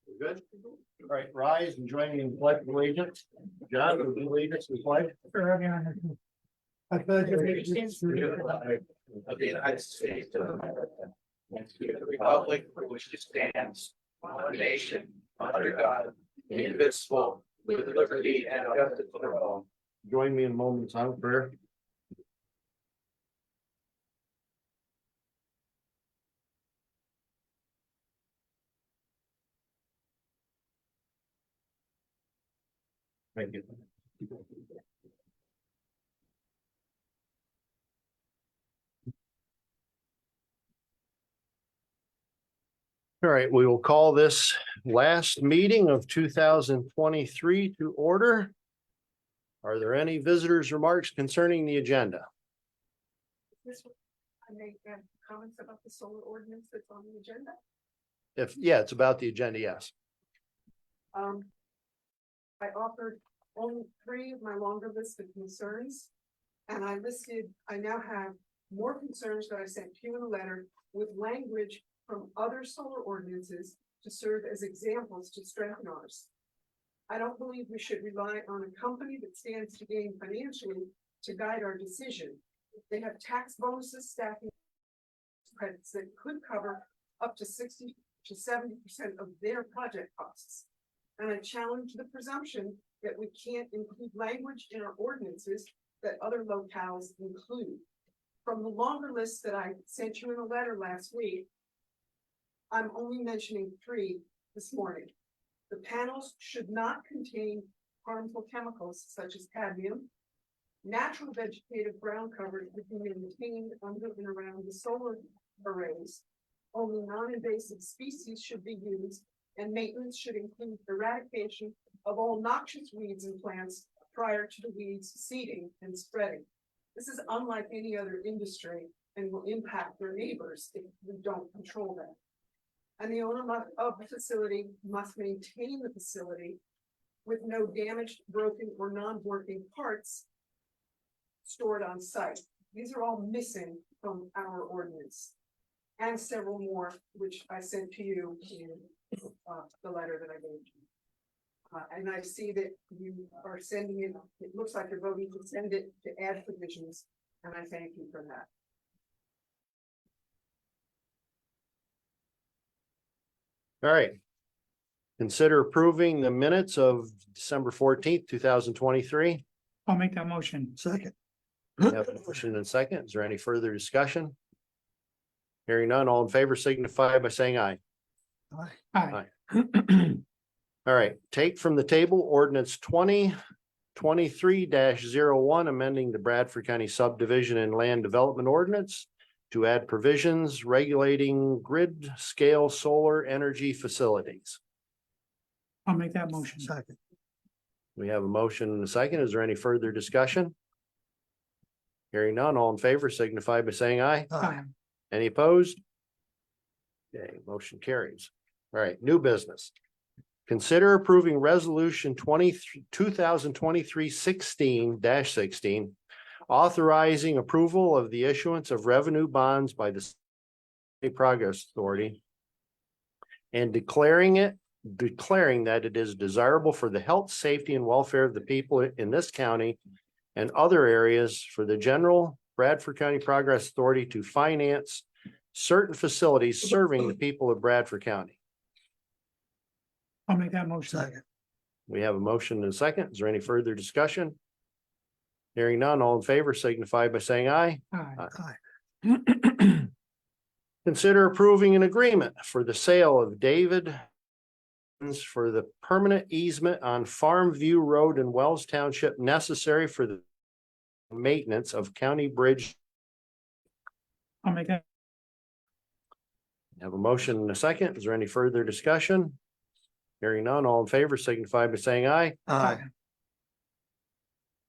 We're good? All right, rise and join me in the pledge of allegiance. John, would you lead us in the pledge? I pledge allegiance to the flag of the United States of America, and to the republic for which it stands, one nation, under God, indivisible, with liberty and justice for all. Join me in a moment of silent prayer. Thank you. All right, we will call this last meeting of 2023 to order. Are there any visitors' remarks concerning the agenda? I make comments about the solar ordinance that's on the agenda. It's about the agenda, yes. I offered only 3 of my longer list of concerns. And I now have more concerns that I sent to you in a letter with language from other solar ordinances to serve as examples to strengthen ours. I don't believe we should rely on a company that stands to gain financially to guide our decision. They have tax bonuses, staffing credits that could cover up to 60 to 70% of their project costs. And I challenge the presumption that we can't include language in our ordinances that other locales include. From the longer list that I sent you in a letter last week, I'm only mentioning 3 this morning. The panels should not contain harmful chemicals such as cadmium. Natural vegetative ground cover should be maintained under and around the solar arrays. Only non-invasive species should be used, and maintenance should include eradication of all noxious weeds and plants prior to the weeds seeding and spreading. This is unlike any other industry and will impact their neighbors if we don't control that. And the owner of the facility must maintain the facility with no damaged, broken, or non-working parts stored on site. These are all missing from our ordinance, and several more, which I sent to you in the letter that I gave you. And I see that you are sending it, it looks like you're voting to send it to add provisions, and I thank you for that. All right. Consider approving the minutes of December 14th, 2023. I'll make that motion. Second. We have a motion and second. Is there any further discussion? Hearing none, all in favor signify by saying aye. Aye. All right, take from the table ordinance 2023-01, amending the Bradford County subdivision and land development ordinance to add provisions regulating grid scale solar energy facilities. I'll make that motion. Second. We have a motion and a second. Is there any further discussion? Hearing none, all in favor signify by saying aye. Aye. Any opposed? Okay, motion carries. All right, new business. Consider approving resolution 2023-16, authorizing approval of the issuance of revenue bonds by the State Progress Authority and declaring that it is desirable for the health, safety, and welfare of the people in this county and other areas for the general Bradford County Progress Authority to finance certain facilities serving the people of Bradford County. I'll make that motion. Second. We have a motion and a second. Is there any further discussion? Hearing none, all in favor signify by saying aye. Aye. Aye. Consider approving an agreement for the sale of David for the permanent easement on Farm View Road in Wells Township necessary for the maintenance of County Bridge. I'll make that. Have a motion and a second. Is there any further discussion? Hearing none, all in favor signify by saying aye. Aye.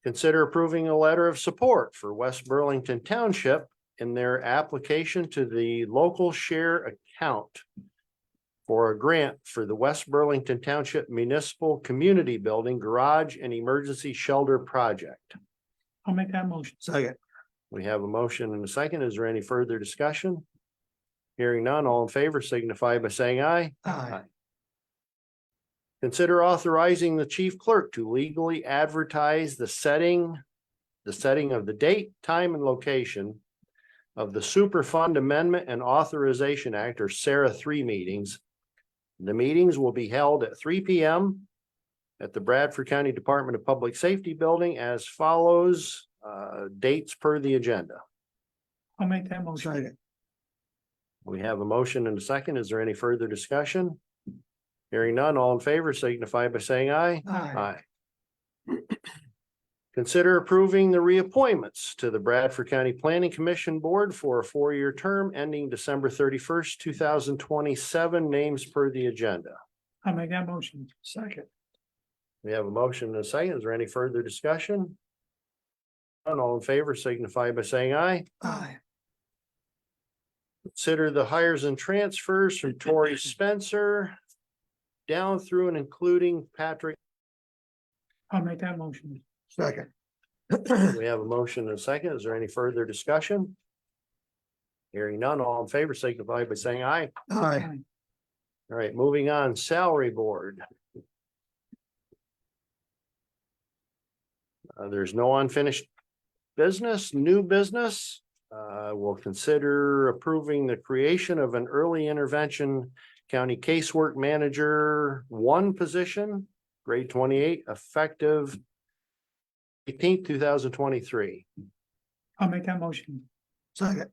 Consider approving a letter of support for West Burlington Township in their application to the local share account for a grant for the West Burlington Township Municipal Community Building Garage and Emergency Shelter Project. I'll make that motion. Second. We have a motion and a second. Is there any further discussion? Hearing none, all in favor signify by saying aye. Aye. Consider authorizing the chief clerk to legally advertise the setting of the date, time, and location of the Superfund Amendment and Authorization Act, or SARA 3 meetings. The meetings will be held at 3 p.m. at the Bradford County Department of Public Safety Building as follows, dates per the agenda. I'll make that motion. Second. We have a motion and a second. Is there any further discussion? Hearing none, all in favor signify by saying aye. Aye. Consider approving the reappointments to the Bradford County Planning Commission Board for a 4-year term ending December 31st, 2027, names per the agenda. I'll make that motion. Second. We have a motion and a second. Is there any further discussion? None, all in favor signify by saying aye. Aye. Consider the hires and transfers from Tori Spencer down through and including Patrick. I'll make that motion. Second. We have a motion and a second. Is there any further discussion? Hearing none, all in favor signify by saying aye. Aye. All right, moving on, salary board. There's no unfinished business, new business. We'll consider approving the creation of an early intervention county casework manager 1 position, grade 28, effective 18th, 2023. I'll make that motion. Second.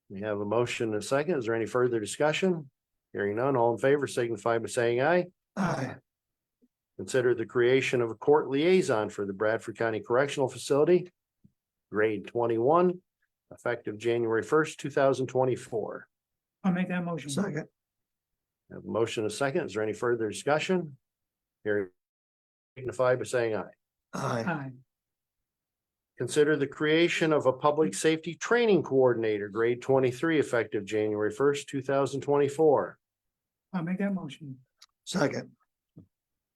We have a motion and a second. Is there any further discussion? Hearing none, all in favor signify by saying aye. Aye. Consider the creation of a court liaison for the Bradford County Correctional Facility, grade 21, effective January 1st, 2024. I'll make that motion. Second. Have a motion and a second. Is there any further discussion? Hearing signify by saying aye. Aye. Aye. Consider the creation of a public safety training coordinator, grade 23, effective January 1st, 2024. I'll make that motion. Second.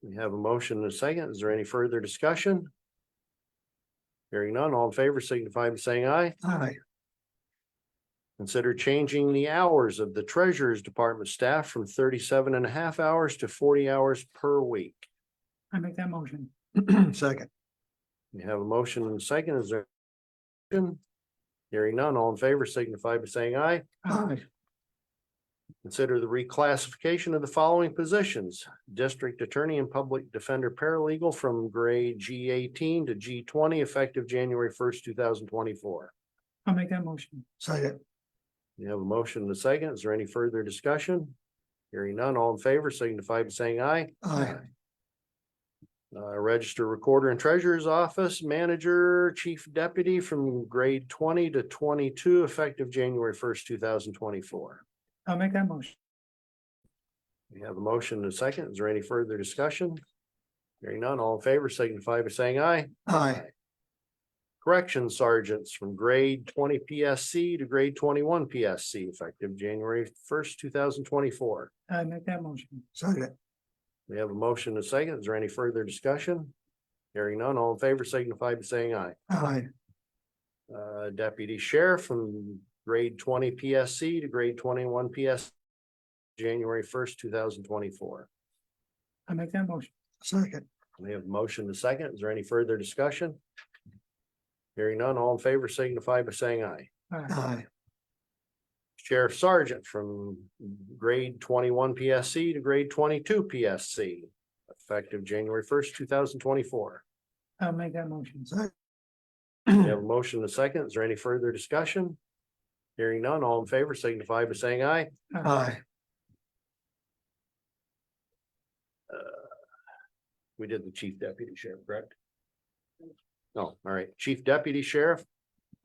We have a motion and a second. Is there any further discussion? Hearing none, all in favor signify by saying aye. Aye. Consider changing the hours of the treasurer's department staff from 37.5 hours to 40 hours per week. I make that motion. Second. We have a motion and a second. Is there? Hearing none, all in favor signify by saying aye. Aye. Consider the reclassification of the following positions: district attorney and public defender paralegal from grade G18 to G20, effective January 1st, 2024. I'll make that motion. Second. We have a motion and a second. Is there any further discussion? Hearing none, all in favor signify by saying aye. Aye. Register recorder and treasurer's office manager, chief deputy from grade 20 to 22, effective January 1st, 2024. I'll make that motion. We have a motion and a second. Is there any further discussion? Hearing none, all in favor signify by saying aye. Aye. Corrections sergeants from grade 20 PSC to grade 21 PSC, effective January 1st, 2024. I make that motion. Second. We have a motion and a second. Is there any further discussion? Hearing none, all in favor signify by saying aye. Aye. Deputy sheriff from grade 20 PSC to grade 21 PS, January 1st, 2024. I make that motion. Second. We have a motion and a second. Is there any further discussion? Hearing none, all in favor signify by saying aye. Aye. Aye. Sheriff Sergeant from grade 21 PSC to grade 22 PSC, effective January 1st, 2024. I'll make that motion. Second. We have a motion and a second. Is there any further discussion? Hearing none, all in favor signify by saying aye. Aye. We did the chief deputy sheriff, correct? No, all right, chief deputy sheriff,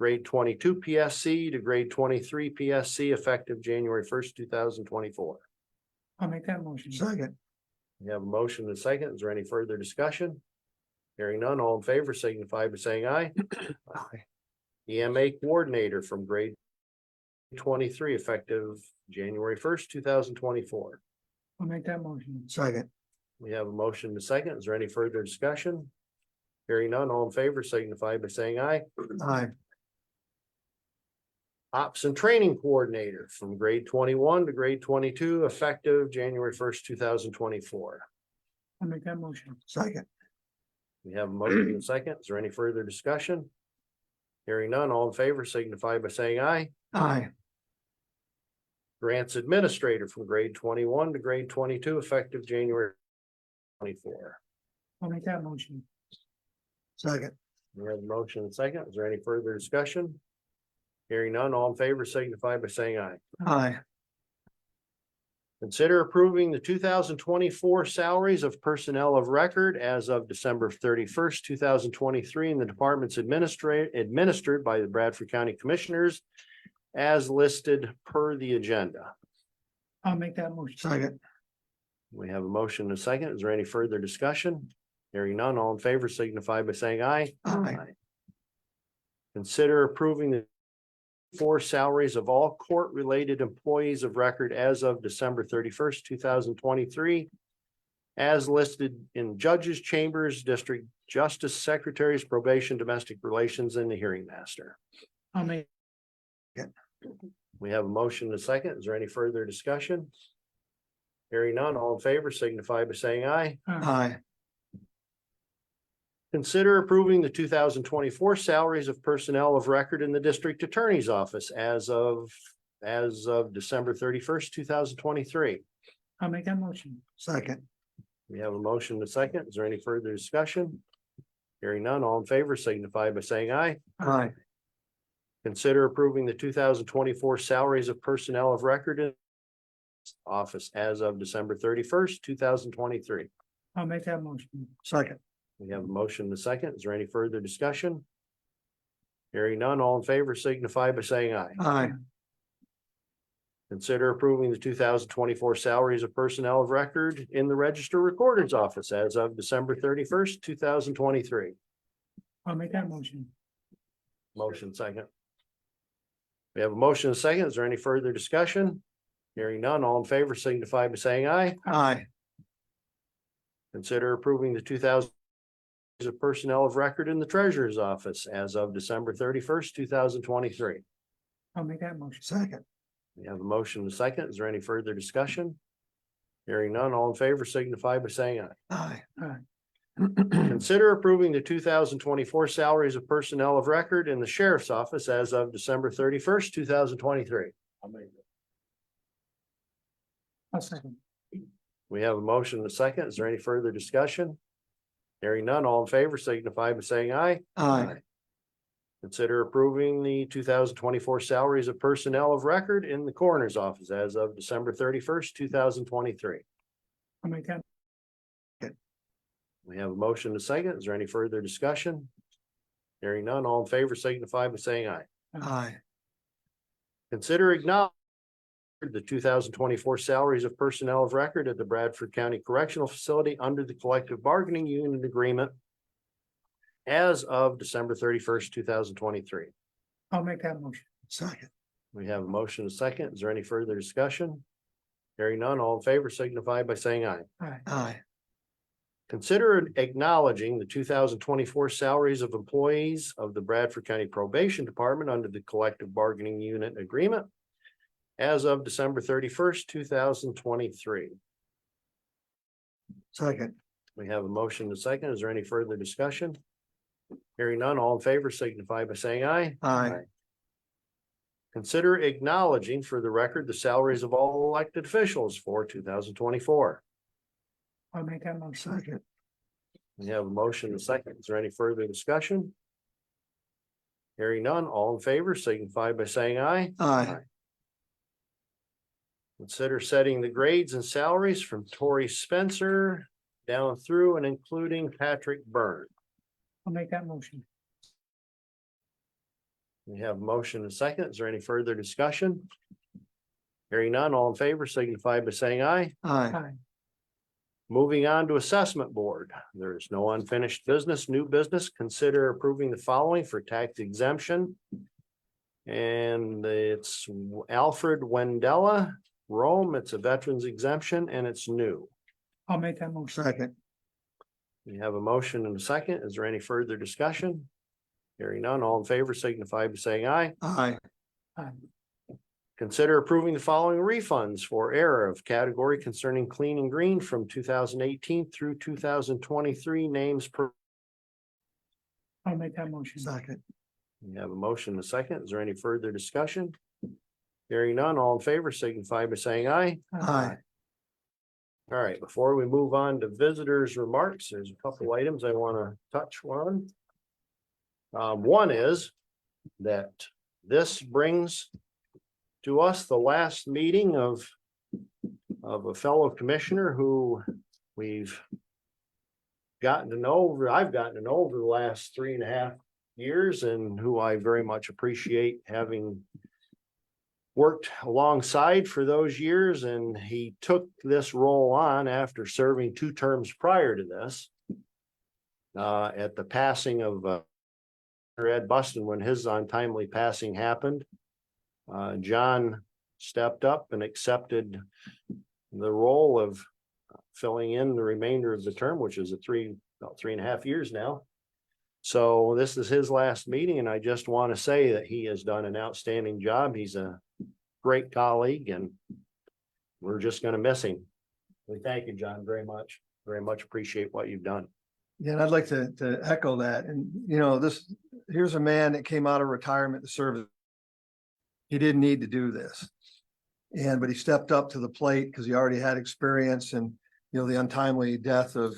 grade 22 PSC to grade 23 PSC, effective January 1st, 2024. I'll make that motion. Second. We have a motion and a second. Is there any further discussion? Hearing none, all in favor signify by saying aye. Aye. EMA coordinator from grade 23, effective January 1st, 2024. I'll make that motion. Second. We have a motion and a second. Is there any further discussion? Hearing none, all in favor signify by saying aye. Aye. Ops and training coordinator from grade 21 to grade 22, effective January 1st, 2024. I'll make that motion. Second. We have a motion and a second. Is there any further discussion? Hearing none, all in favor signify by saying aye. Aye. Grants administrator from grade 21 to grade 22 effective January 24. I'll make that motion. Second. We have a motion and a second. Is there any further discussion? Hearing none, all in favor signify by saying aye. Aye. Consider approving the 2024 salaries of personnel of record as of December 31st, 2023 in the departments administered by the Bradford County Commissioners as listed per the agenda. I'll make that motion. Second. We have a motion and a second. Is there any further discussion? Hearing none, all in favor signify by saying aye. Aye. Consider approving the salaries of all court-related employees of record as of December 31st, 2023, as listed in judges, chambers, district justice secretaries, probation, domestic relations, and the hearing master. I'll make, We have a motion and a second. Is there any further discussion? Hearing none, all in favor signify by saying aye. Aye. Consider approving the 2024 salaries of personnel of record in the district attorney's office as of December 31st, 2023. I'll make that motion. Second. We have a motion and a second. Is there any further discussion? Hearing none, all in favor signify by saying aye. Aye. Consider approving the 2024 salaries of personnel of record in office as of December 31st, 2023. I'll make that motion. Second. We have a motion and a second. Is there any further discussion? Hearing none, all in favor signify by saying aye. Aye. Consider approving the 2024 salaries of personnel of record in the Register Recorder's Office as of December 31st, 2023. I'll make that motion. Motion second. We have a motion and a second. Is there any further discussion? Hearing none, all in favor signify by saying aye. Aye. Consider approving the 2000 of personnel of record in the Treasurer's Office as of December 31st, 2023. I'll make that motion. Second. We have a motion and a second. Is there any further discussion? Hearing none, all in favor signify by saying aye. Aye. Consider approving the 2024 salaries of personnel of record in the Sheriff's Office as of December 31st, 2023. I'll second. We have a motion and a second. Is there any further discussion? Hearing none, all in favor signify by saying aye. Aye. Consider approving the 2024 salaries of personnel of record in the Coroner's Office as of December 31st, 2023. I'll make that. We have a motion and a second. Is there any further discussion? Hearing none, all in favor signify by saying aye. Aye. Consider acknowledging the 2024 salaries of personnel of record at the Bradford County Correctional Facility under the collective bargaining unit agreement as of December 31st, 2023. I'll make that motion. Second. We have a motion and a second. Is there any further discussion? Hearing none, all in favor signify by saying aye. Aye. Aye. Consider acknowledging the 2024 salaries of employees of the Bradford County Probation Department under the collective bargaining unit agreement as of December 31st, 2023. Second. We have a motion and a second. Is there any further discussion? Hearing none, all in favor signify by saying aye. Aye. Consider acknowledging for the record the salaries of all elected officials for 2024. I'll make that motion. Second. We have a motion and a second. Is there any further discussion? Hearing none, all in favor signify by saying aye. Aye. Consider setting the grades and salaries from Tori Spencer down through and including Patrick Byrne. I'll make that motion. We have a motion and a second. Is there any further discussion? Hearing none, all in favor signify by saying aye. Aye. Aye. Moving on to Assessment Board. There is no unfinished business, new business. Consider approving the following for tax exemption. And it's Alfred Wendella, Rome. It's a veterans exemption and it's new. I'll make that motion. Second. We have a motion and a second. Is there any further discussion? Hearing none, all in favor signify by saying aye. Aye. Aye. Consider approving the following refunds for error of category concerning clean and green from 2018 through 2023 names per. I'll make that motion. Second. We have a motion and a second. Is there any further discussion? Hearing none, all in favor signify by saying aye. Aye. All right, before we move on to visitors' remarks, there's a couple items I want to touch on. One is that this brings to us the last meeting of a fellow commissioner who we've gotten to know, I've gotten to know over the last 3.5 years, and who I very much appreciate having worked alongside for those years. And he took this role on after serving 2 terms prior to this. At the passing of Ed Buston, when his untimely passing happened, John stepped up and accepted the role of filling in the remainder of the term, which is about 3.5 years now. So this is his last meeting, and I just want to say that he has done an outstanding job. He's a great colleague, and we're just going to miss him. We thank you, John, very much. Very much appreciate what you've done. Yeah, and I'd like to echo that. And, you know, here's a man that came out of retirement to serve. He didn't need to do this. But he stepped up to the plate because he already had experience, and, you know, the untimely death of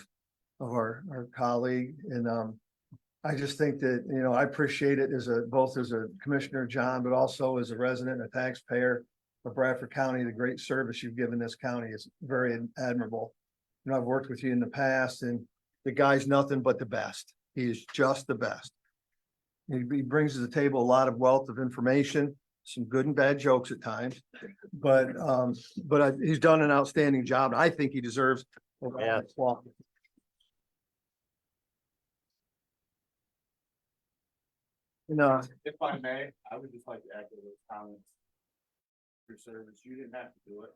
our colleague. And I just think that, you know, I appreciate it both as a commissioner, John, but also as a resident and a taxpayer of Bradford County. The great service you've given this county is very admirable. You know, I've worked with you in the past, and the guy's nothing but the best. He is just the best. He brings to the table a lot of wealth of information, some good and bad jokes at times, but he's done an outstanding job. I think he deserves a round of applause. No, If I may, I would just like to echo those comments. Your service, you didn't have to do it.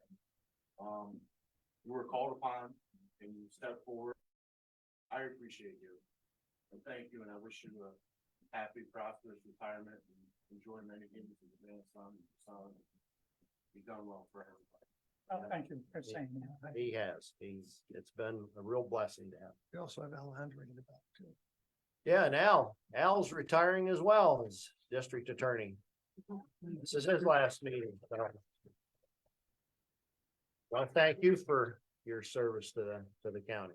You were called upon and you stepped forward. I appreciate you. And thank you, and I wish you a happy, prosperous retirement and enjoy many games with the grandson and son. You've done well for everybody. Oh, thank you for saying that. He has. It's been a real blessing to have. we also have Alejandro in the back too. Yeah, and Al's retiring as well as district attorney. This is his last meeting. So I want to thank you for your service to the county.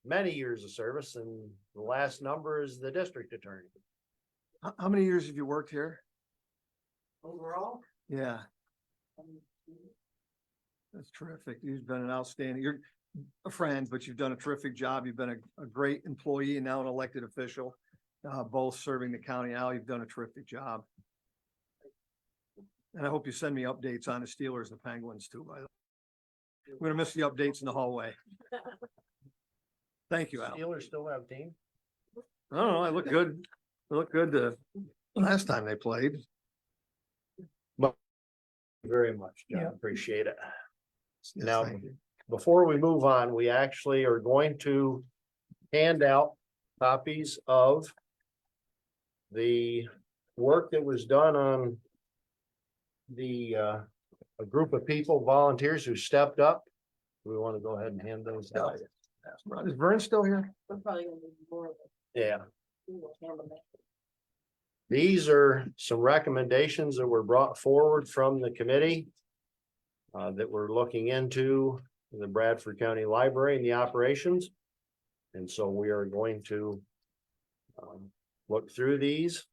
Many years of service, and the last number is the district attorney. How many years have you worked here? Overall, Yeah. That's terrific. You've been an outstanding, you're a friend, but you've done a terrific job. You've been a great employee and now an elected official, both serving the county. Al, you've done a terrific job. And I hope you send me updates on the Steelers and Penguins too, by the way. We're gonna miss the updates in the hallway. Thank you, Al. Steelers still have a team? I don't know, I look good. They look good the last time they played. Very much, John. Yeah. Appreciate it. Yes, Now, thank you. before we move on, we actually are going to hand out copies of the work that was done on a group of people, volunteers who stepped up. We want to go ahead and hand those out. Is Vern still here? We're probably gonna need more of it. Yeah. We will handle that. These are some recommendations that were brought forward from the committee that we're looking into the Bradford County Library and the operations. And so we are going to look through these.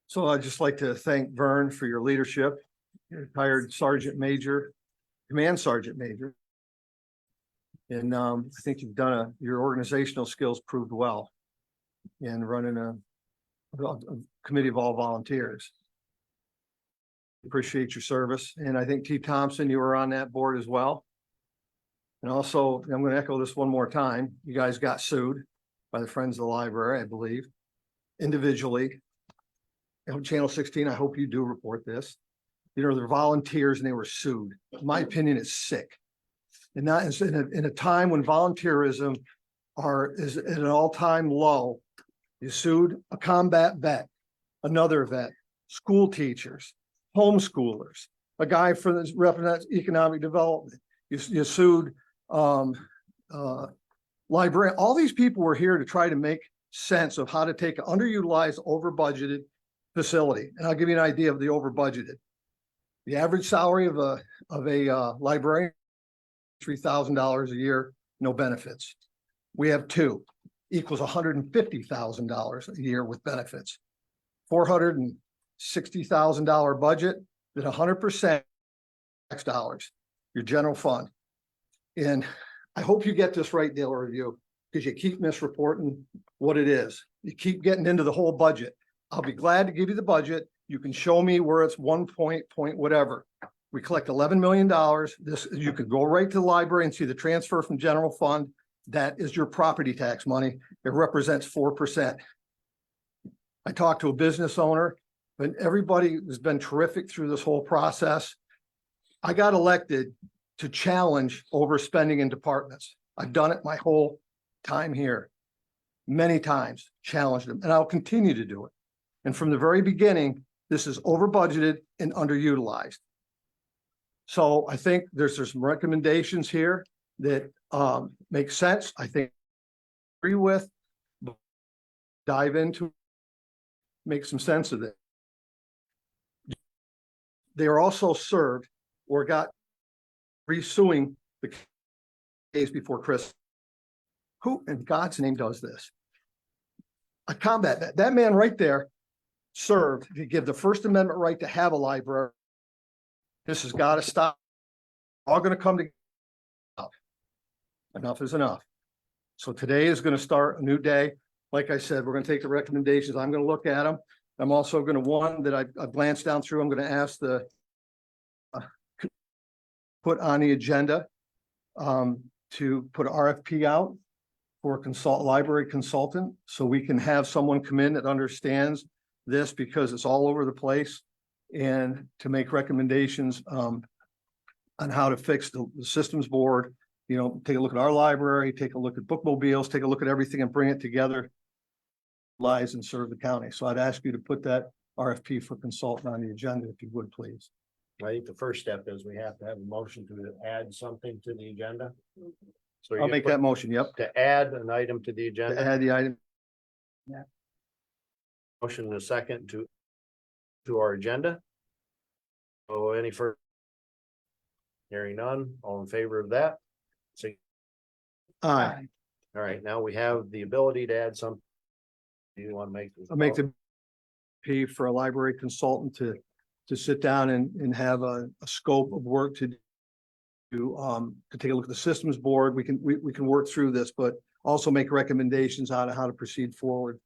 So I'd just like to thank Vern for your leadership. You're retired Sergeant Major, Command Sergeant Major. And I think you've done your organizational skills proved well in running a committee of all volunteers. Appreciate your service. And I think T. Thompson, you were on that board as well. And also, I'm going to echo this one more time. You guys got sued by the Friends of the Library, I believe, individually. On Channel 16, I hope you do report this. You know, they're volunteers and they were sued. In my opinion, it's sick. And that is in a time when volunteerism is at an all-time low. You sued a combat vet, another vet, school teachers, homeschoolers, a guy for this represents economic development. You sued, library, all these people were here to try to make sense of how to take an underutilized, over budgeted facility. And I'll give you an idea of the over budgeted. The average salary of a librarian, $3,000 a year, no benefits. We have two, equals $150,000 a year with benefits. $460,000 budget, at 100% tax dollars, your general fund. And I hope you get this right, Dale Review, because you keep misreporting what it is. You keep getting into the whole budget. I'll be glad to give you the budget. You can show me where it's point whatever. We collect $11 million. This, you could go right to the library and see the transfer from general fund. That is your property tax money. It represents 4%. I talked to a business owner, but everybody has been terrific through this whole process. I got elected to challenge overspending in departments. I've done it my whole time here. Many times, challenged them, and I'll continue to do it. And from the very beginning, this is over budgeted and underutilized. So I think there's some recommendations here that make sense. I think agree with, dive into, make some sense of it. They are also served or got resuing the case before Chris. Who in God's name does this? I combat that man right there served to give the First Amendment right to have a library. This has got to stop. All going to come together. Enough is enough. So today is going to start a new day. Like I said, we're going to take the recommendations. I'm going to look at them. I'm also going to, one that I've glanced down through, I'm going to ask the put on the agenda to put RFP out for a library consultant, so we can have someone come in that understands this, because it's all over the place, and to make recommendations on how to fix the systems board. You know, take a look at our library, take a look at bookmobiles, take a look at everything and bring it together, lies and serve the county. So I'd ask you to put that RFP for consultant on the agenda, if you would, please. I think the first step is we have to have a motion to add something to the agenda. So I'll make that motion, yep, to add an item to the to agenda, add the item. motion in a second to our agenda. So any further? Hearing none, all in favor of that? Say, Aye, all right, now we have the ability to add some. Do you want to make? I'll make the P for a library consultant to sit down and have a scope of work to take a look at the systems board. We can work through this, but also make recommendations on how to proceed forward.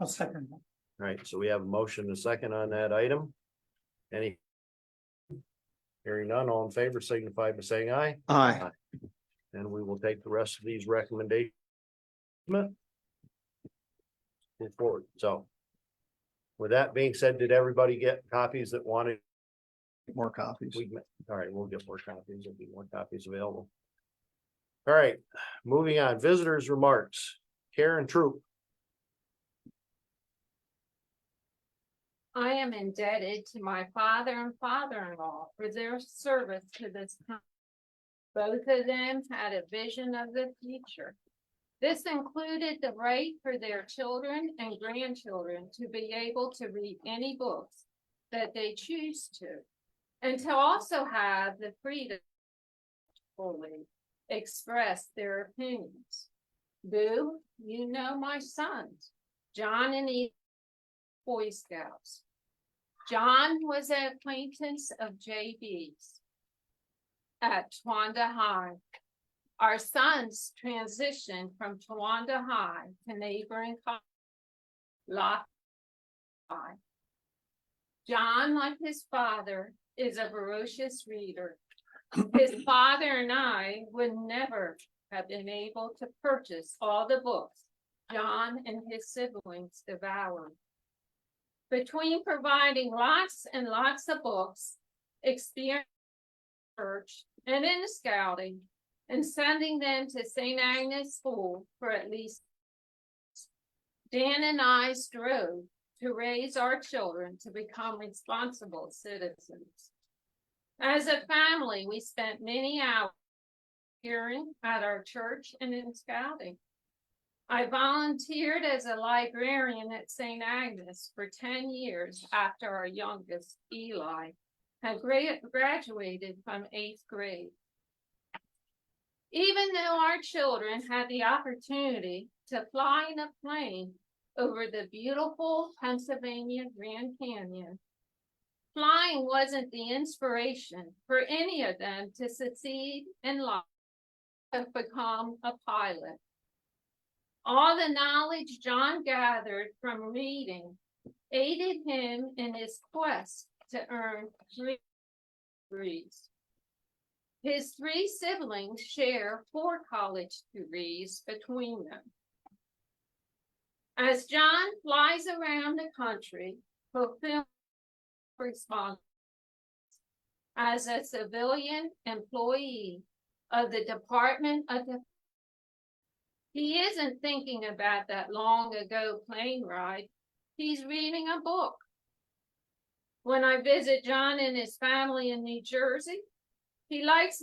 I'll second that. All right, so we have a motion and a second on that item. Any? Hearing none, all in favor signify by saying aye. Aye. And we will take the rest of these recommendations. Move forward, so. With that being said, did everybody get copies that wanted? More copies. All right, we'll get more copies, there'll be more copies available. All right, moving on, visitors' remarks, Karen Troop. I am indebted to my father and father-in-law for their service to this country. Both of them had a vision of the future. This included the right for their children and grandchildren to be able to read any books that they choose to, and to also have the freedom to fully express their opinions. Boo, you know my sons, John and Ethan, Boy Scouts. John was an acquaintance of JB's at Towanda High. Our sons transitioned from Towanda High to neighboring Lafayette High. John, like his father, is a voracious reader. His father and I would never have been able to purchase all the books John and his siblings devoured. Between providing lots and lots of books, experience in church and in scouting, and sending them to St. Agnes School for at least, Dan and I strove to raise our children to become responsible citizens. As a family, we spent many hours hearing at our church and in scouting. I volunteered as a librarian at St. Agnes for 10 years after our youngest, Eli, had graduated from 8th grade. Even though our children had the opportunity to fly in a plane over the beautiful Pennsylvania Grand Canyon, flying wasn't the inspiration for any of them to succeed in life and become a pilot. All the knowledge John gathered from reading aided him in his quest to earn 3 degrees. His 3 siblings share 4 college degrees between them. As John flies around the country, fulfilling responsibilities as a civilian employee of the Department of Defense, he isn't thinking about that long ago plane ride. He's reading a book. When I visit John and his family in New Jersey, he likes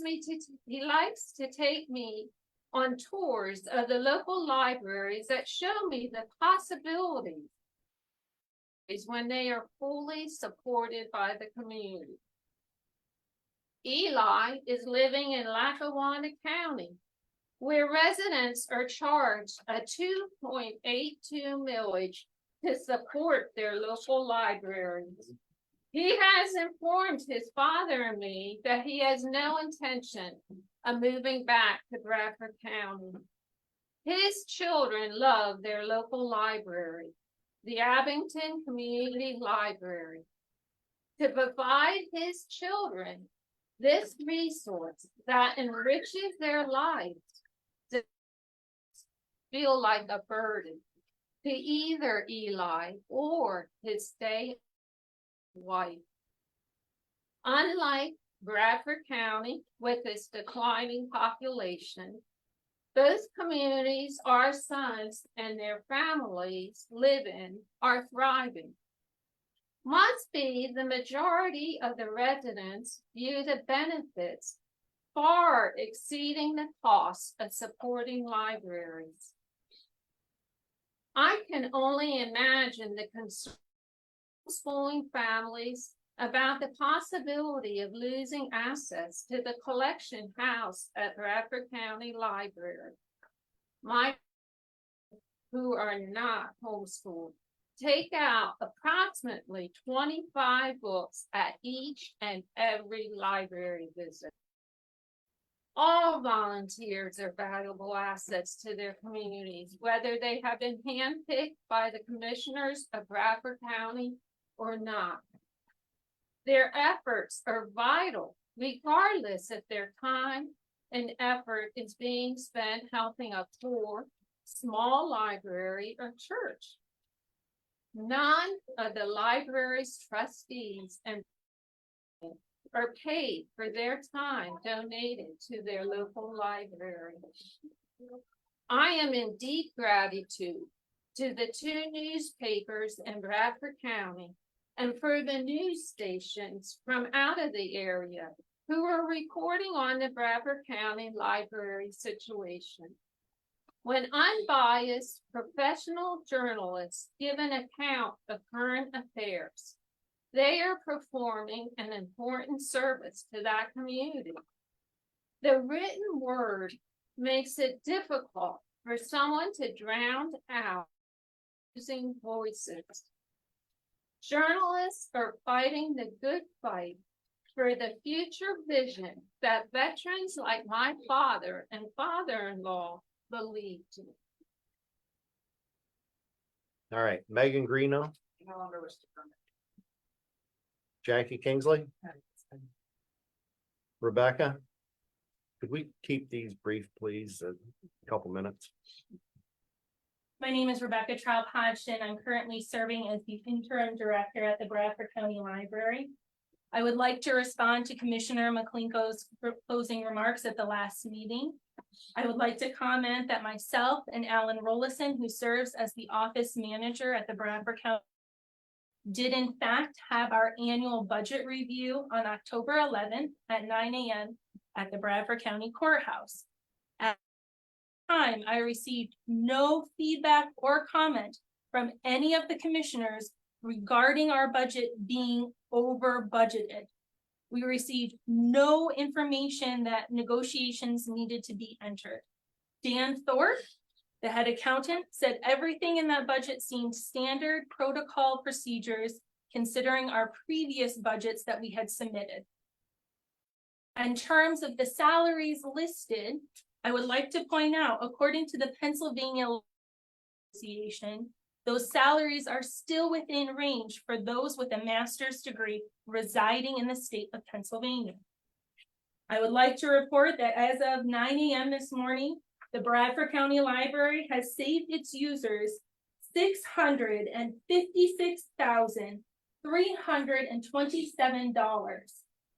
to take me on tours of the local libraries that show me the possibilities when they are fully supported by the community. Eli is living in Lackawanna County, where residents are charged a 2.82 millage to support their local libraries. He has informed his father and me that he has no intention of moving back to Bradford County. His children love their local library, the Abington Community Library. To provide his children this resource that enriches their lives to feel like a burden to either Eli or his stay wife. Unlike Bradford County, with its declining population, both communities our sons and their families live in are thriving. Must be the majority of the residents view the benefits far exceeding the cost of supporting libraries. I can only imagine the concern schooling families about the possibility of losing access to the collection house at Bradford County Library. My who are not homeschooled take out approximately 25 books at each and every library visit. All volunteers are valuable assets to their communities, whether they have been handpicked by the commissioners of Bradford County or not. Their efforts are vital, regardless if their time and effort is being spent helping a poor, small library or church. None of the library's trustees and are paid for their time donated to their local library. I am in deep gratitude to the 2 newspapers in Bradford County and for the news stations from out of the area who are reporting on the Bradford County Library situation. When unbiased professional journalists give an account of current affairs, they are performing an important service to that community. The written word makes it difficult for someone to drown out using voices. Journalists are fighting the good fight for the future vision that veterans like my father and father-in-law believed in. All right, Megan Greeno, No longer wish to comment. Jackie Kingsley, Rebecca. Could we keep these brief, please? A couple minutes. My name is Rebecca Traub Hodgson. I'm currently serving as the interim director at the Bradford County Library. I would like to respond to Commissioner McClinko's closing remarks at the last meeting. I would like to comment that myself and Alan Rollison, who serves as the office manager at the Bradford County did in fact have our annual budget review on October 11th at 9 a.m. at the Bradford County Courthouse. At the time, I received no feedback or comment from any of the commissioners regarding our budget being over budgeted. We received no information that negotiations needed to be entered. Dan Thorpe, the head accountant, said everything in that budget seemed standard protocol procedures considering our previous budgets that we had submitted. In terms of the salaries listed, I would like to point out, according to the Pennsylvania Association, those salaries are still within range for those with a master's degree residing in the state of Pennsylvania. I would like to report that as of 9 a.m. this morning, the Bradford County Library has saved its users $656,327.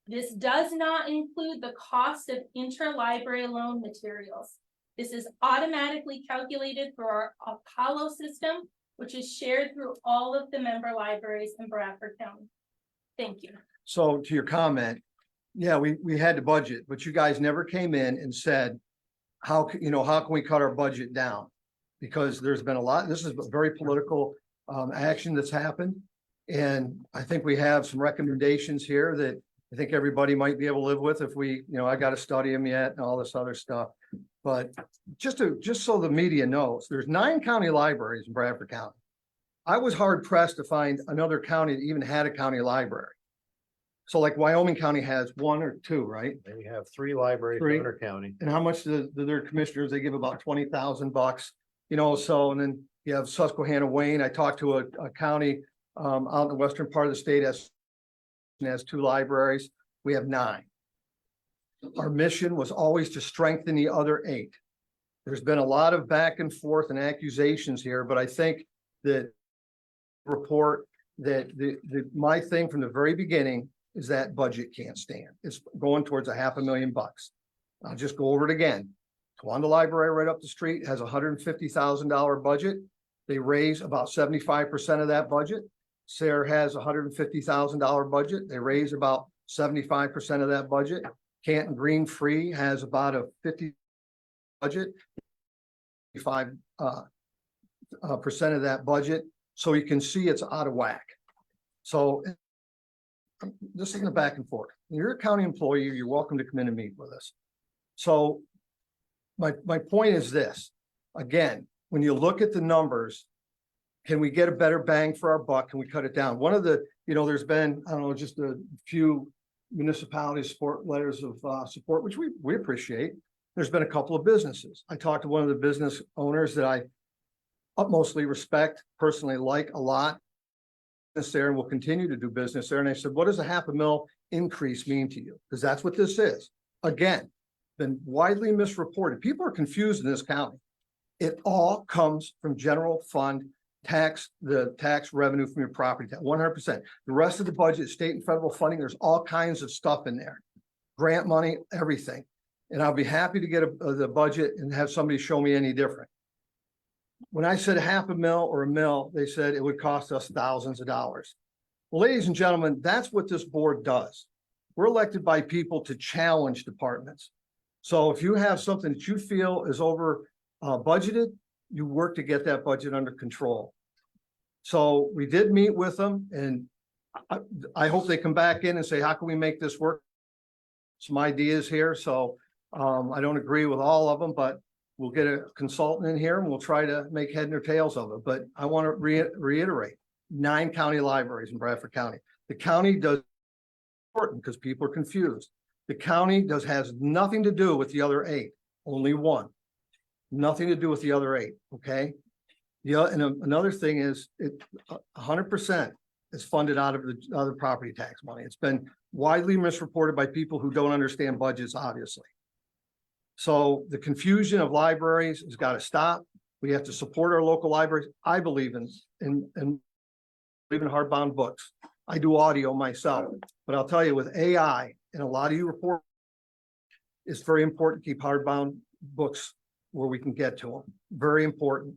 This does not include the cost of interlibrary loan materials. This is automatically calculated through our Apollo system, which is shared through all of the member libraries in Bradford County. Thank you. So to your comment, yeah, we had the budget, but you guys never came in and said, how can we cut our budget down? Because there's been a lot, this is a very political action that's happened. And I think we have some recommendations here that I think everybody might be able to live with if we, I got to study them yet and all this other stuff. But just so the media knows, there's 9 county libraries in Bradford County. I was hard pressed to find another county that even had a county library. So like Wyoming County has 1 or 2, right? They have 3 libraries in 3. Hunter County. And how much do their commissioners, they give about $20,000, so, and then you have Susquehanna Wayne. I talked to a county out in the western part of the state has 2 libraries. We have 9. Our mission was always to strengthen the other 8. There's been a lot of back and forth and accusations here, but I think that report that my thing from the very beginning is that budget can't stand. It's going towards $500,000. I'll just go over it again. Towanda Library right up the street has $150,000 budget. They raise about 75% of that budget. Sarah has $150,000 budget. They raise about 75% of that budget. Canton Green Free has about a 50 budget, 5% of that budget. So you can see it's out of whack. So this isn't a back and forth. You're a county employee, you're welcome to come in and meet with us. So my point is this, again, when you look at the numbers, can we get a better bang for our buck? Can we cut it down? One of the, there's been, I don't know, just a few municipalities support letters of support, which we appreciate. There's been a couple of businesses. I talked to one of the business owners that I utmostly respect, personally like a lot there, and will continue to do business there. And I said, what does a $500,000 increase mean to you? Because that's what this is. Again, been widely misreported. People are confused in this county. It all comes from general fund tax, the tax revenue from your property, 100%. The rest of the budget, state and federal funding, there's all kinds of stuff in there. Grant money, everything. And I'll be happy to get the budget and have somebody show me any different. When I said $500,000 or $1 million, they said it would cost us thousands of dollars. Well, ladies and gentlemen, that's what this board does. We're elected by people to challenge departments. So if you have something that you feel is over budgeted, you work to get that budget under control. So we did meet with them, and I hope they come back in and say, how can we make this work? Some ideas here. So I don't agree with all of them, but we'll get a consultant in here and we'll try to make head or tails of it. But I want to reiterate, 9 county libraries in Bradford County. The county does important because people are confused. The county has nothing to do with the other 8, only 1. Nothing to do with the other 8, okay? Yeah, and another thing is 100% is funded out of the other property tax money. It's been widely misreported by people who don't understand budgets, obviously. So the confusion of libraries has got to stop. We have to support our local libraries. I believe in hardbound books. I do audio myself, but I'll tell you, with AI and a lot of you report, it's very important to keep hardbound books where we can get to them. Very important.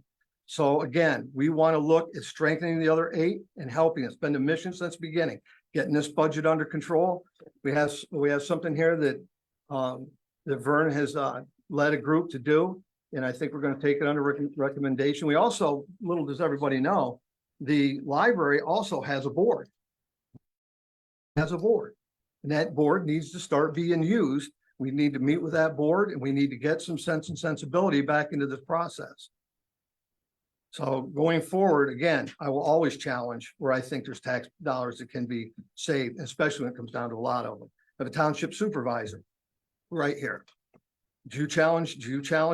So again, we want to look at strengthening the other 8 and helping. It's been the mission since the beginning, getting this budget under control. We have something here that that Vern has led a group to do, and I think we're going to take it under recommendation. We also, little does everybody know, the library also has a board. Has a board, and that board needs to start being used. We need to meet with that board, and we need to get some sense and sensibility back into this process. So going forward, again, I will always challenge where I think there's tax dollars that can be saved, especially when it comes down to a lot of them. I have a township supervisor right here. Do you challenge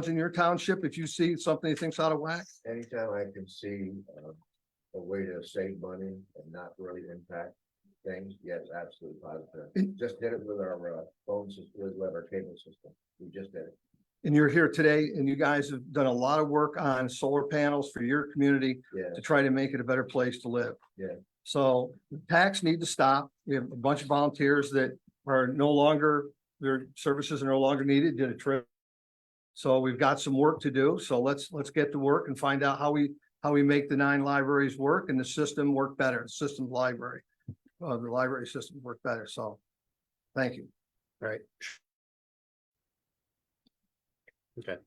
in your township if you see something you think's out of whack? Anytime I can see a way to save money and not really impact things, yes, absolutely positive. Just did it with our phone system, with our cable system. We just did it. And you're here today and you guys have done a lot of work on solar panels for your community Yeah, to try to make it a better place to live. Yeah. So the tax need to stop. We have a bunch of volunteers that are no longer, their services are no longer needed, did a trip. So we've got some work to do. So let's get to work and find out how we make the 9 libraries work and the system work better, the system library. The library system work better. So thank you. All right. Okay.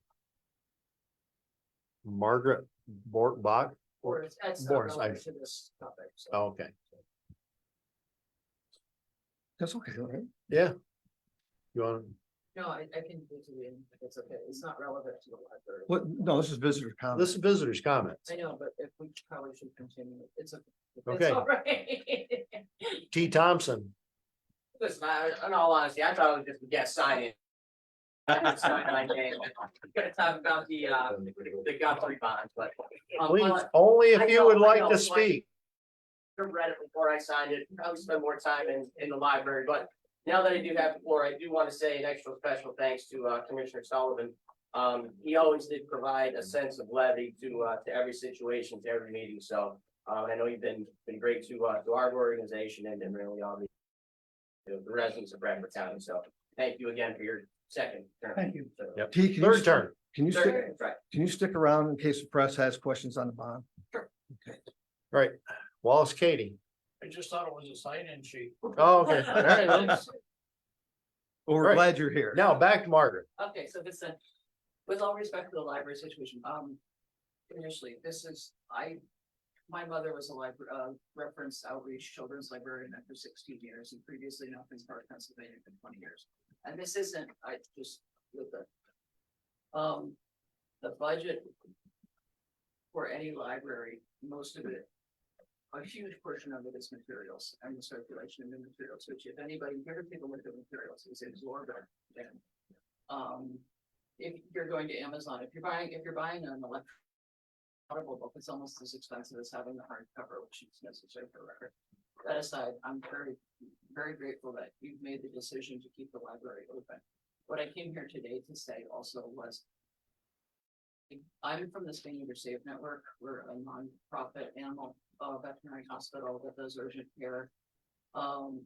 Margaret Bach. Boris, that's not Boris, relevant to this topic, so. Oh, okay, That's okay, all right? yeah. You want, No, I can do it, it's okay, it's not relevant to the library. What, no, this is visitor comment. this is visitors' comments. I know, but if we probably should continue, it's okay. Okay. It's all right. T. Thompson. Listen, in all honesty, I thought it was just a guest signing. Sign my name. Gonna talk about the Guthrie bonds, but. Please, only I if you know, would I like know, to like- speak. I read it before I signed it, probably spend more time in the library, but now that I do have the floor, I do want to say an extra special thanks to Commissioner Sullivan. He always did provide a sense of levity to every situation, to every meeting, so I know you've been great to our organization and really all the residents of Bradford County, so thank you again for your second term. Thank you. So- Yep. T, can you, Third turn. can you stick, Third, right. can you stick around in case the press has questions on the bond? Right. Wallace Katie. I just thought it was a sign-in sheet. Oh, okay. All right, well, Well, we're Right. glad you're here. now back to Margaret. Okay, so this, with all respect to the library situation, initially, this is, my mother was a library, reference outreach children's librarian for 16 years and previously in Athens Park, Pennsylvania for 20 years. And this isn't, I just, with the budget for any library, most of it, a huge portion of it is materials and the circulation of the materials, which if anybody, here people look at materials, is exorbitant. And, if you're going to Amazon, if you're buying an electronic book, it's almost as expensive as having the hardcover, which is necessary for record. That aside, I'm very, very grateful that you've made the decision to keep the library open. What I came here today to say also was, I'm from the Spaniard Save Network. We're a nonprofit animal veterinary hospital that does urgent care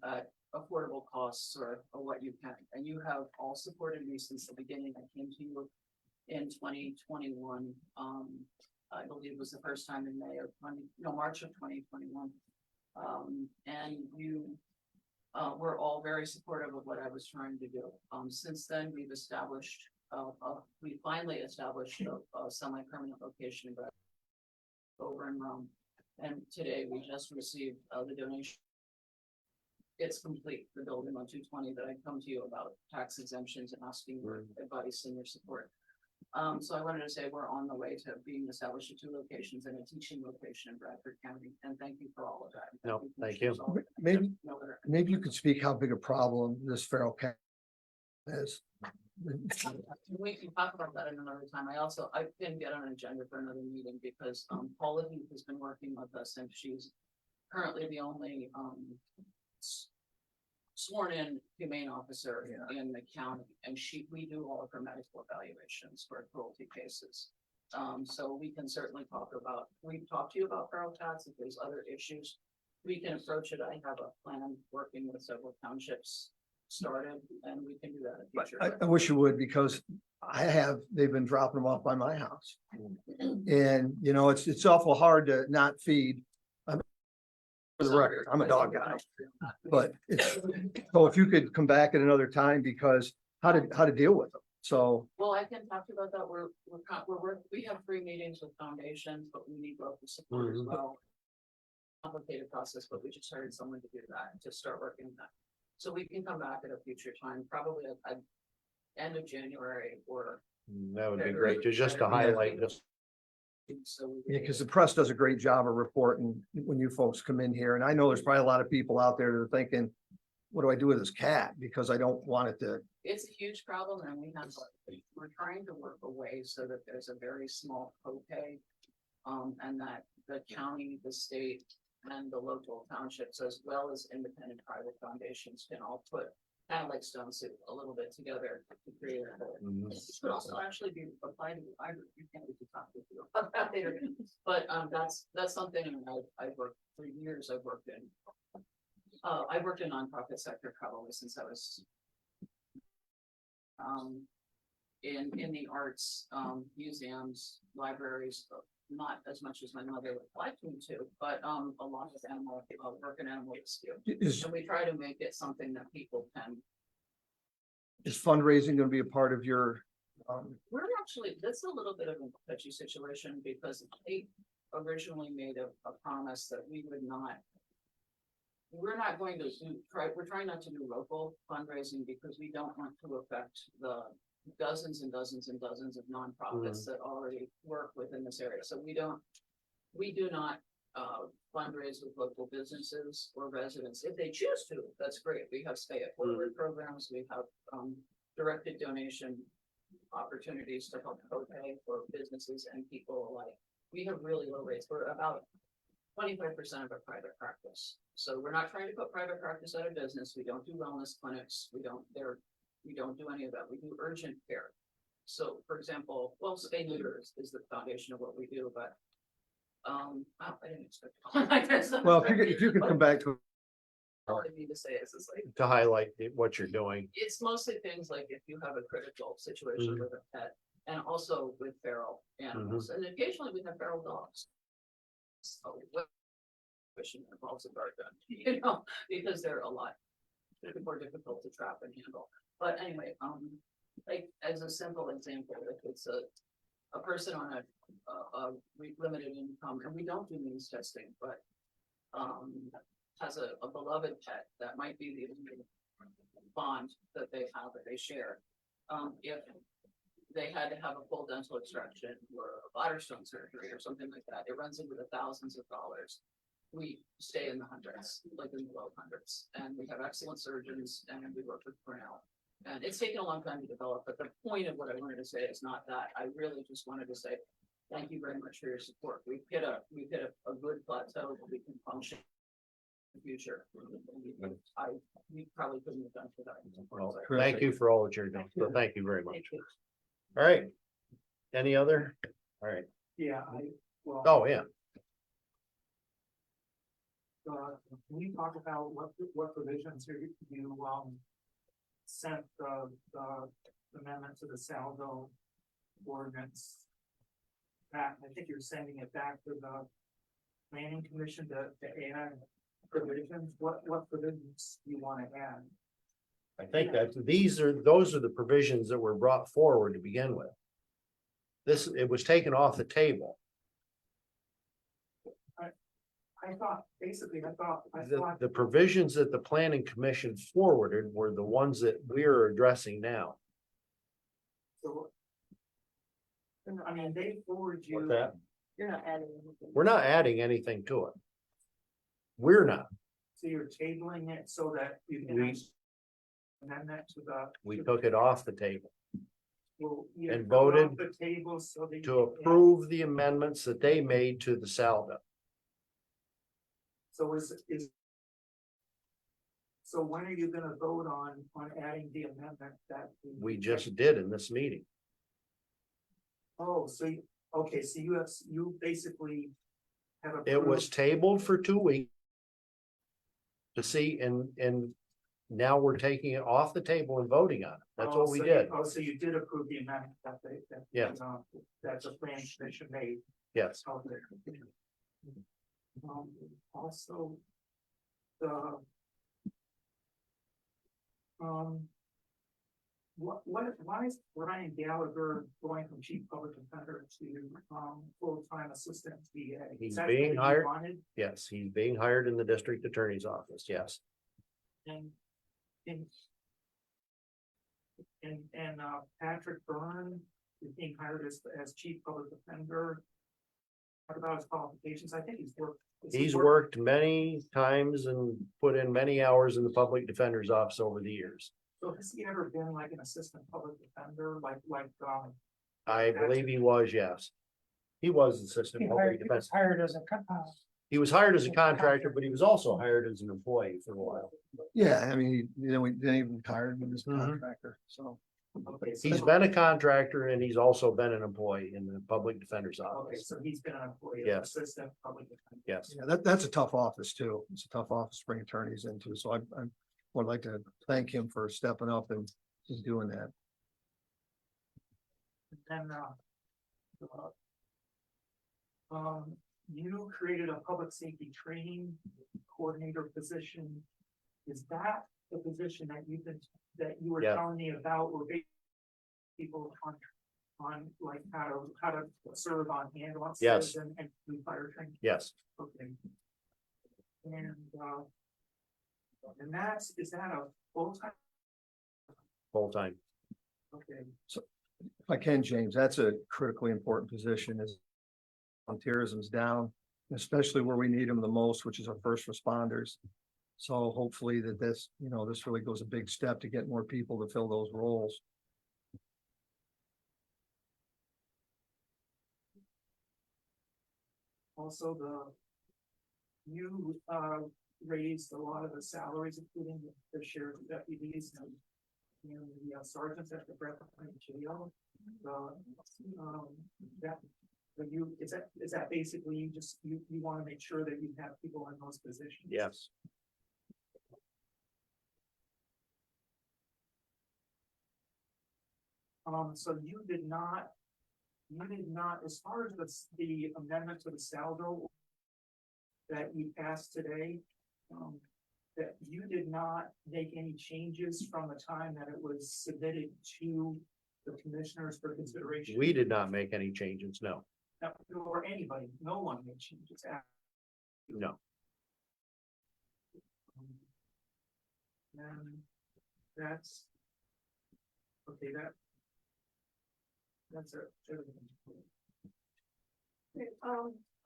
at affordable costs or what you can. And you have all supported me since the beginning. I came to you in 2021. I believe it was the first time in March of 2021. And you were all very supportive of what I was trying to do. Since then, we've established, we finally established a semi-permanent location over in Rome. And today we just received the donation. It's complete, the building on 220 that I come to you about tax exemptions and asking for advice and your support. So I wanted to say we're on the way to being established at 2 locations and a teaching location in Bradford County. And thank you for all of that. No, thank you. Maybe you could speak how big a problem this feral cat is. We can talk about that another time. I didn't get on an agenda for another meeting because Paula Heath has been working with us and she's currently the only sworn in humane officer in the county. And we do all of her medical evaluations for cruelty cases. So we can certainly we've talked to you about feral cats. If there's other issues, we can approach it. I have a plan working with several townships started, and we can do that in the But future. I wish you would, because they've been dropping them off by my house. And, you know, it's awful hard to not feed. For the record, I'm a dog guy, but it's, so if you could come back at another time, because how to deal with them, so. Well, I can talk to you about that. We have 3 meetings with foundations, but we need local support as Mhm. well. Complicated process, but we just hired someone to do that, to start working on that. So we can come back at a future time, probably at end of January or. That would be great, just to highlight this. So. we Yeah, can- because the press does a great job of reporting when you folks come in here, and I know there's probably a lot of people out there that are thinking, what do I do with this cat? Because I don't want it to, It's a huge problem and we're trying to work a way so that there's a very small copay. And that the county, the state and the local townships, as well as independent private foundations can all put. Kind of like Stone Soup, a little bit together to create a whole. This could also actually be applied to, you can't be talk with you about that later. But, that's something I've worked for years, I've worked in. I worked in nonprofit sector probably since I was. In the arts, museums, libraries, not as much as my mother would like me to, but, a lot of animal, work in animal rescue. is And we try to make it something that people can. fundraising gonna be a part of your? We're actually, that's a little bit of a touchy situation because they originally made a promise that we would not. We're not going to we're trying not to do local fundraising because we don't want to affect the dozens and dozens and dozens of nonprofits that already work within this area. So we do not fundraise with local businesses or residents. If they choose to, that's great. We have stay at forward programs. We have directed donation opportunities to help copay for businesses and people alike. We have really low rates. We're about 25% of a private practice. So we're not trying to put private practice out of business. We don't do wellness clinics. We don't do any of that. We do urgent care. So for example, well, spay neuter is the foundation of what we do, but I didn't expect. Well, if you could come back to, All I need to say is like, To highlight what you're doing. it's mostly things like if you have a critical situation with a pet and also with feral animals, and occasionally we have feral dogs. So, fishing involves a guard gun, you know, because they're a lot more difficult to trap and handle. But anyway, like as a simple example, if it's a person on a limited income, and we don't do means testing, but has a beloved pet, that might be the bond that they have, that they share. If they had to have a full dental extraction or a bladder stone surgery or something like that, it runs into the thousands of dollars. We stay in the hundreds, like in the low hundreds, and we have excellent surgeons and we work with Cornell. And it's taken a long time to develop, but the point of what I wanted to say is not that. I really just wanted to say, thank you very much for your support. We've hit a good plateau that we can function in the future. We probably couldn't have done for that. Well, thank you for all that you're doing. So thank you very much. Thank you. All right. Any other? All right. Yeah, well, Oh, yeah. can we talk about what provisions you sent the amendment to the Saldo ordinance? Back, I think you're sending it back to the planning commission to add provisions. What provisions do you want to add? I think that those are the provisions that were brought forward to begin with. It was taken off the table. I thought The provisions that the planning commission forwarded were the ones that we're addressing now. so. I mean, they forward you. What's that? You're not adding anything. We're not adding anything to it. We're not. So you're tabling it so that you can. We- Amend that to the. We took it off the table Well, you and took off voted the table so that. to you can add- approve the amendments that they made to the Saldo. So so when are you gonna vote on adding the amendment that? We just did in this meeting. Oh, so okay, so you basically. Have It was approved- tabled for 2 weeks. To see and Now we're taking it off the table and voting on it. That's what we So did. so you did approve the amendment that they, that. Yes. That the plan commission made. Yes. out there. Also, the. Why is Brian Gallagher going from chief public defender to, full-time assistant VA? He's Is that being what you hired. wanted? Yes, he's being hired in the district attorney's office. Yes. And, and, Patrick Byrne is being hired as chief public defender. Talk about his qualifications. I think he's worked. He's worked many times and put in many hours in the public defender's office over the years. So has he ever been like an assistant public defender, I believe he was, yes. He was assistant public defense. hired as a, He was hired as a contractor, but he was also hired as an employee for a while. Yeah, I mean, we didn't even retire with this Mhm. contractor, so. okay, so, He's been a contractor and he's also been an employee in the public defender's okay, office. so he's been an employee, Yes. assistant public defender. Yes. Yeah, that's a tough office too. It's a tough office to bring attorneys into, so I would like to thank him for stepping up and doing that. And then, you created a public safety training coordinator position. Is that the position that that you were Yeah. telling me about, where people on like how to serve on ambulances? Yes. And do fire training? Yes. Okay. And is that a full-time? Full time. Okay. If I can, James, that's a critically important position as volunteerism's down, especially where we need them the most, which is our first responders. So hopefully this really goes a big step to get more people to fill those roles. Also, you raised a lot of the salaries, including the sheriff deputies and the sergeants at the Breathitt County Jail. Is that basically you want to make sure that you have people in those positions? Yes. So you did not, as far as the amendment to the saldo that you passed today, that you did not make any changes from the time that it was submitted to the commissioners for consideration? We did not make any changes. No, Or anybody, no one made changes. no. And that's, okay, that's everything.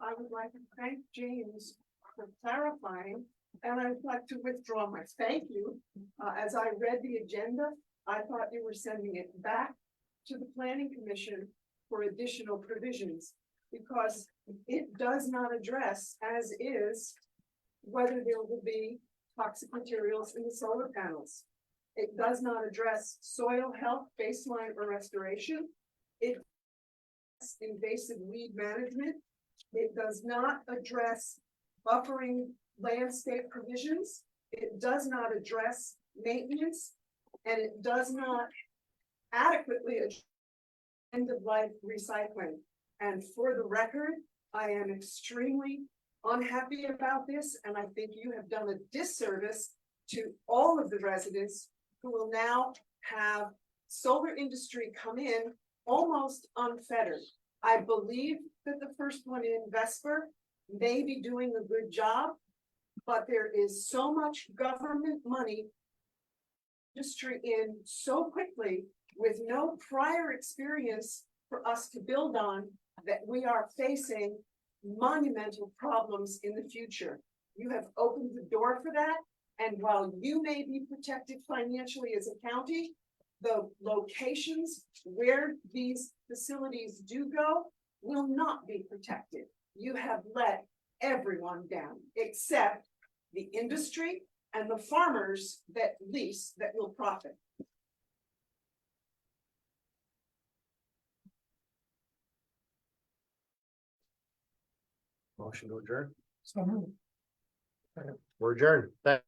I would like to thank James for clarifying, and I'd like to withdraw my thank you. As I read the agenda, I thought you were sending it back to the planning commission for additional provisions, because it does not address as is whether there will be toxic materials in the solar panels. It does not address soil health baseline or restoration. It invasive weed management. It does not address buffering landscape provisions. It does not address maintenance, and it does not adequately address end of life recycling. And for the record, I am extremely unhappy about this, and I think you have done a disservice to all of the residents who will now have solar industry come in almost unfettered. I believe that the first one in Vesper may be doing a good job, but there is so much government money industry in so quickly with no prior experience for us to build on, that we are facing monumental problems in the future. You have opened the door for that, and while you may be protected financially as a county, the locations where these facilities do go will not be protected. You have let everyone down, except the industry and the farmers that lease, that will profit. Motion to adjourn. So moved. We're adjourned. Thank-